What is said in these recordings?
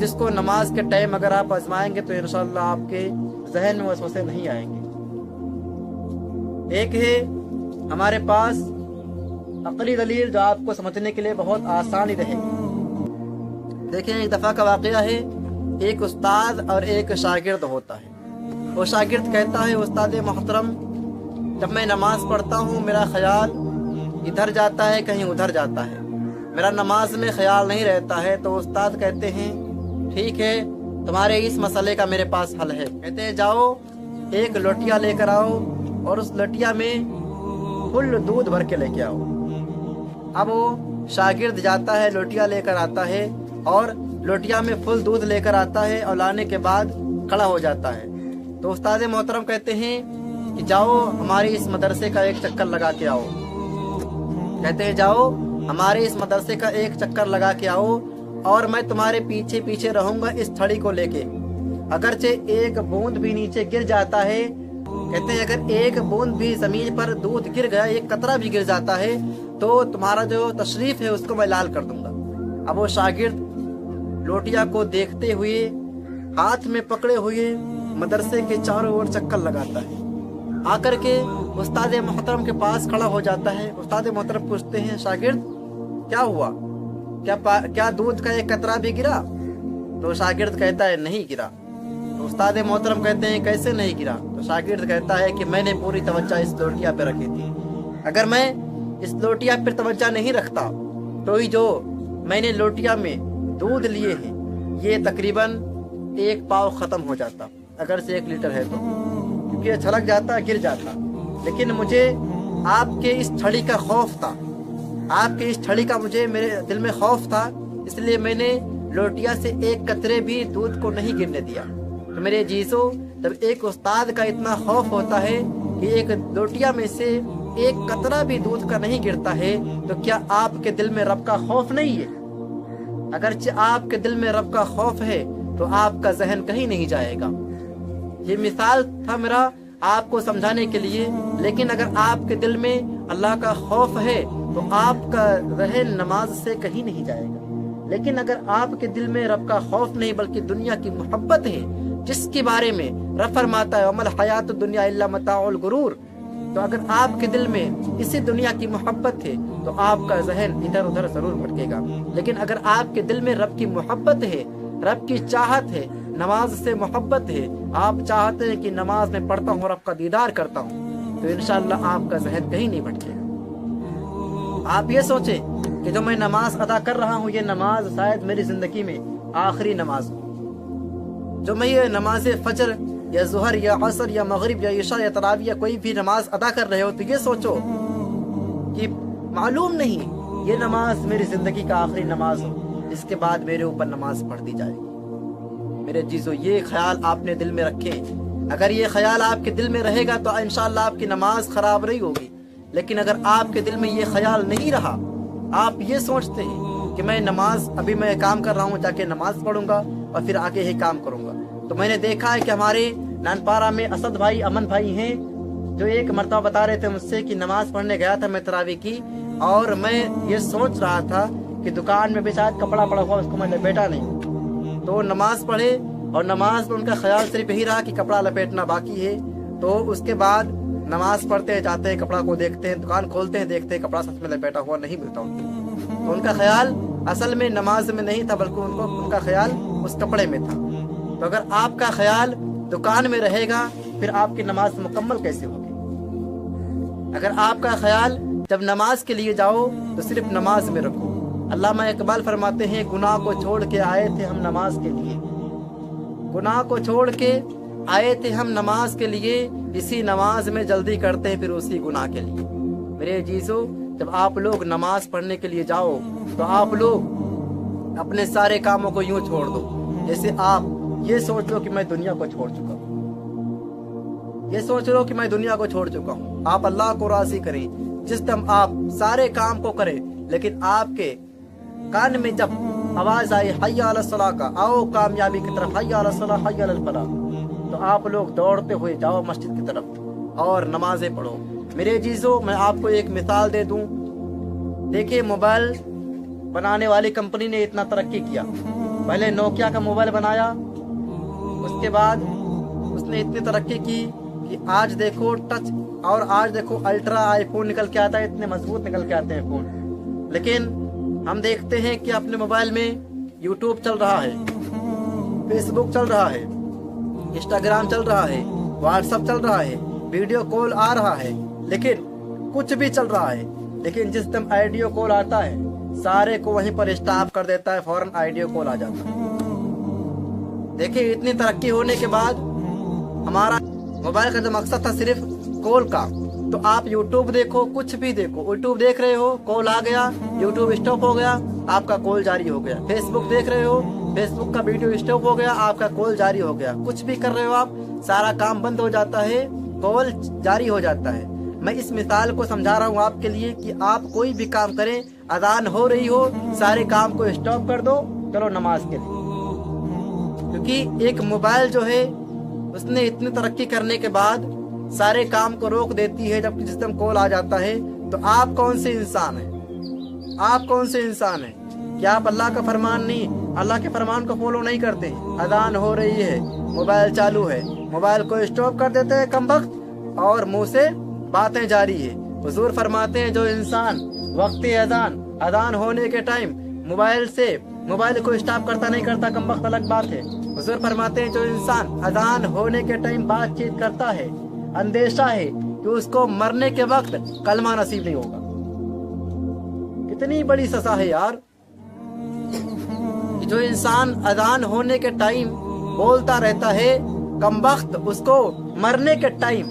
جس کو نماز کے ٹائم اگر آپ آزمائیں گے تو انشاءاللہ آپ کے ذہن میں وسوسے نہیں آئیں گے۔ ایک ہے ہمارے پاس عقلی دلیل جو آپ کو سمجھنے کے لیے بہت آسانی رہے گی۔ دیکھیں ایک دفعہ کا واقعہ ہے، ایک استاد اور ایک شاگرد ہوتا ہے۔ وہ شاگرد کہتا ہے استاد محترم جب میں نماز پڑھتا ہوں میرا خیال ادھر جاتا ہے کہیں ادھر جاتا ہے، میرا نماز میں خیال نہیں رہتا ہے۔ تو استاد کہتے ہیں ٹھیک ہے تمہارے اس مسئلے کا میرے پاس حل ہے۔ کہتے ہیں جاؤ ایک لوٹیا لے کر آؤ اور اس لوٹیا میں فل دودھ بھر کے لے کے آؤ۔ اب وہ شاگرد جاتا ہے لوٹیا لے کر آتا ہے اور لوٹیا میں فل دودھ لے کر آتا ہے اور لانے کے بعد کھڑا ہو جاتا ہے۔ تو استاد محترم کہتے ہیں کہ جاؤ ہمارے اس مدرسے کا ایک چکر لگا کے آؤ۔ کہتے ہیں جاؤ ہمارے اس مدرسے کا ایک چکر لگا کے آؤ اور میں تمہارے پیچھے پیچھے رہوں گا اس تھڑی کو لے کے، اگرچہ ایک بوند بھی نیچے گر جاتا ہے، کہتے ہیں اگر ایک بوند بھی زمین پر دودھ گر گیا، ایک قطرہ بھی گر جاتا ہے تو تمہارا جو تشریف ہے اس کو میں لال کر دوں گا۔ اب وہ شاگرد لوٹیا کو دیکھتے ہوئے ہاتھ میں پکڑے ہوئے مدرسے کے چاروں اور چکر لگاتا ہے، آ کر کے استاد محترم کے پاس کھڑا ہو جاتا ہے۔ استاد محترم پوچھتے ہیں شاگرد کیا ہوا، کیا دودھ کا ایک قطرہ بھی گرا؟ تو شاگرد کہتا ہے نہیں گرا۔ تو استاد محترم کہتے ہیں کیسے نہیں گرا؟ تو شاگرد کہتا ہے کہ میں نے پوری توجہ اس لوٹیا پہ رکھی تھی، اگر میں اس لوٹیا پہ توجہ نہیں رکھتا تو ہی جو میں نے لوٹیا میں دودھ لیے ہیں یہ تقریباً 1 پاؤ ختم ہو جاتا، اگر سے 1 لیٹر ہے تو، کیونکہ یہ چھلک جاتا گر جاتا۔ لیکن مجھے آپ کے اس چھڑی کا خوف تھا، آپ کے اس چھڑی کا مجھے میرے دل میں خوف تھا، اس لیے میں نے لوٹیا سے 1 قطرے بھی دودھ کو نہیں گرنے دیا۔ تو میرے عزیزو جب ایک استاد کا اتنا خوف ہوتا ہے کہ ایک لوٹیا میں سے 1 قطرہ بھی دودھ کا نہیں گرتا ہے تو کیا آپ کے دل میں رب کا خوف نہیں ہے؟ اگرچہ آپ کے دل میں رب کا خوف ہے تو آپ کا ذہن کہیں نہیں جائے گا۔ یہ مثال تھا میرا آپ کو سمجھانے کے لیے، لیکن اگر آپ کے دل میں اللہ کا خوف ہے تو آپ کا ذہن نماز سے کہیں نہیں جائے گا۔ لیکن اگر آپ کے دل میں رب کا خوف نہیں بلکہ دنیا کی محبت ہے، جس کے بارے میں رب فرماتا ہے وَمَا الْحَيَاةُ الدُّنْيَا إِلَّا مَتَاعُ الْغُرُورِ، تو اگر آپ کے دل میں اسی دنیا کی محبت ہے تو آپ کا ذہن ادھر ادھر ضرور بھٹکے گا۔ لیکن اگر آپ کے دل میں رب کی محبت ہے، رب کی چاہت ہے، نماز سے محبت ہے، آپ چاہتے ہیں کہ نماز میں پڑھتا ہوں رب کا دیدار کرتا ہوں، تو انشاءاللہ آپ کا ذہن کہیں نہیں بھٹکے گا۔ آپ یہ سوچیں کہ جو میں نماز ادا کر رہا ہوں یہ نماز شاید میری زندگی میں آخری نماز ہو، جو میں یہ نماز فجر یا ظہر یا عصر یا مغرب یا عشاء یا تراویح یا کوئی بھی نماز ادا کر رہے ہو تو یہ سوچو کہ معلوم نہیں یہ نماز میری زندگی کا آخری نماز ہو، اس کے بعد میرے اوپر نماز پڑھ دی جائے گی۔ میرے چیزوں یہ خیال آپ نے دل میں رکھیں، اگر یہ خیال آپ کے دل میں رہے گا تو انشاءاللہ آپ کی نماز خراب نہیں ہوگی۔ لیکن اگر آپ کے دل میں یہ خیال نہیں رہا، آپ یہ سوچتے ہیں کہ میں نماز ابھی میں کام کر رہا ہوں جا کے نماز پڑھوں گا اور پھر آگے ہی کام کروں گا، تو میں نے دیکھا ہے کہ ہمارے نانپارہ میں اسد بھائی امن بھائی ہیں جو ایک مرتبہ بتا رہے تھے مجھ سے کہ نماز پڑھنے گیا تھا میں تراویح کی، اور میں یہ سوچ رہا تھا کہ دکان میں بھی شاید کپڑا پڑا ہوا اس کو میں لپیٹا نہیں، تو نماز پڑھے اور نماز میں ان کا خیال صرف یہی رہا کہ کپڑا لپیٹنا باقی ہے، تو اس کے بعد نماز پڑھتے جاتے ہیں کپڑا کو دیکھتے ہیں، دکان کھولتے ہیں دیکھتے ہیں کپڑا سچ میں لپیٹا ہوا نہیں ملتا ان کو، تو ان کا خیال اصل میں نماز میں نہیں تھا بلکہ ان کا خیال اس کپڑے میں تھا۔ تو اگر آپ کا خیال دکان میں رہے گا پھر آپ کی نماز مکمل کیسے ہوگی؟ اگر آپ کا خیال جب نماز کے لیے جاؤ تو صرف نماز میں رکھو۔ علامہ اقبال فرماتے ہیں گناہ کو چھوڑ کے آئے تھے ہم نماز کے لیے، گناہ کو چھوڑ کے آئے تھے ہم نماز کے لیے، اسی نماز میں جلدی کرتے ہیں پھر اسی گناہ کے لیے۔ میرے عزیزو جب آپ لوگ نماز پڑھنے کے لیے جاؤ تو آپ لوگ اپنے سارے کاموں کو یوں چھوڑ دو جیسے آپ یہ سوچ لو کہ میں دنیا کو چھوڑ چکا ہوں، یہ سوچ لو کہ میں دنیا کو چھوڑ چکا ہوں۔ آپ اللہ کو راضی کریں، جس دم آپ سارے کام کو کریں لیکن آپ کے کان میں جب آواز آئی حی علی الصلاۃ کا، آؤ کامیابی کی طرف، حی علی الصلاۃ حی علی الفلاح، تو آپ لوگ دوڑتے ہوئے جاؤ مسجد کی طرف اور نمازیں پڑھو۔ میرے عزیزو میں آپ کو ایک مثال دے دوں، دیکھیے موبائل بنانے والی کمپنی نے اتنا ترقی کیا. پہلے نوکیا کا موبائل بنایا, اس کے بعد اس نے اتنی ترقی کی کہ آج دیکھو ٹچ اور آج دیکھو الٹرا آئی فون نکل کے آتا ہے, اتنے مضبوط نکل کے آتے ہیں فون. لیکن ہم دیکھتے ہیں کہ اپنے موبائل میں یوٹیوب چل رہا ہے, فیس بک چل رہا ہے, انسٹاگرام چل رہا ہے, واٹس ایپ چل رہا ہے, ویڈیو کال آ رہا ہے, لیکن کچھ بھی چل رہا ہے, لیکن جس دم آئیڈیو کال آتا ہے سارے کو وہیں پر اسٹاپ کر دیتا ہے, فوراً آئیڈیو کال آ جاتا ہے. دیکھیں اتنی ترقی ہونے کے بعد ہمارا موبائل کا جو مقصد تھا صرف کال کا, تو آپ یوٹیوب دیکھو, کچھ بھی دیکھو, یوٹیوب دیکھ رہے ہو کال آ گیا, یوٹیوب اسٹاپ ہو گیا, آپ کا کال جاری ہو گیا. فیس بک دیکھ رہے ہو, فیس بک کا ویڈیو اسٹاپ ہو گیا, آپ کا کال جاری ہو گیا. کچھ بھی کر رہے ہو آپ, سارا کام بند ہو جاتا ہے, کال جاری ہو جاتا ہے. میں اس مثال کو سمجھا رہا ہوں آپ کے لیے کہ آپ کوئی بھی کام کریں, اذان ہو رہی ہو, سارے کام کو اسٹاپ کر دو, چلو نماز کے لیے. کیونکہ ایک موبائل جو ہے اس نے اتنی ترقی کرنے کے بعد سارے کام کو روک دیتی ہے. جب جس دم کال آ جاتا ہے تو آپ کون سے انسان ہیں, آپ کون سے انسان ہیں؟ کیا آپ اللہ کا فرمان نہیں, اللہ کے فرمان کو فالو نہیں کرتے؟ اذان ہو رہی ہے, موبائل چالو ہے, موبائل کو اسٹاپ کر دیتے ہیں کم وقت, اور منہ سے باتیں جاری ہے. حضور فرماتے ہیں جو انسان وقت اذان ہونے کے ٹائم موبائل کو اسٹاپ کرتا نہیں کرتا کم وقت الگ بات ہے. حضور فرماتے ہیں جو انسان اذان ہونے کے ٹائم بات چیت کرتا ہے, اندیشہ ہے کہ اس کو مرنے کے وقت کلمہ نصیب نہیں ہوگا. کتنی بڑی سزا ہے یار, جو انسان اذان ہونے کے ٹائم بولتا رہتا ہے کم وقت اس کو مرنے کے ٹائم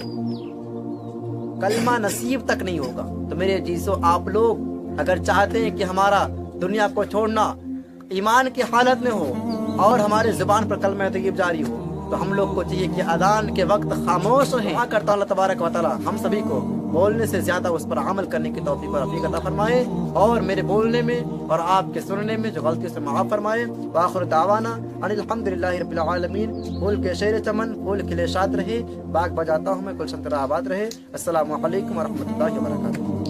کلمہ نصیب تک نہیں ہوگا. تو میرے عزیزو, آپ لوگ اگر چاہتے ہیں کہ ہمارا دنیا کو چھوڑنا ایمان کی حالت میں ہو اور ہمارے زبان پر کلمہ طیب جاری ہو, تو ہم لوگ کو چاہیے کہ اذان کے وقت خاموش رہیں. دعا کرتا ہوں اللہ تبارک و تعالی ہم سبھی کو بولنے سے زیادہ اس پر عمل کرنے کی توفیق اور رفیق عطا فرمائے, اور میرے بولنے میں اور آپ کے سننے میں جو غلطی سے معاف فرمائے. وآخر دعوانا ان الحمدللہ رب العالمین. پھول کے شیر چمن پھول کھلے شاد رہے, باغ بجاتا ہوں میں گلشن ترا آباد رہے. السلام علیکم ورحمۃ اللہ وبرکاتہ.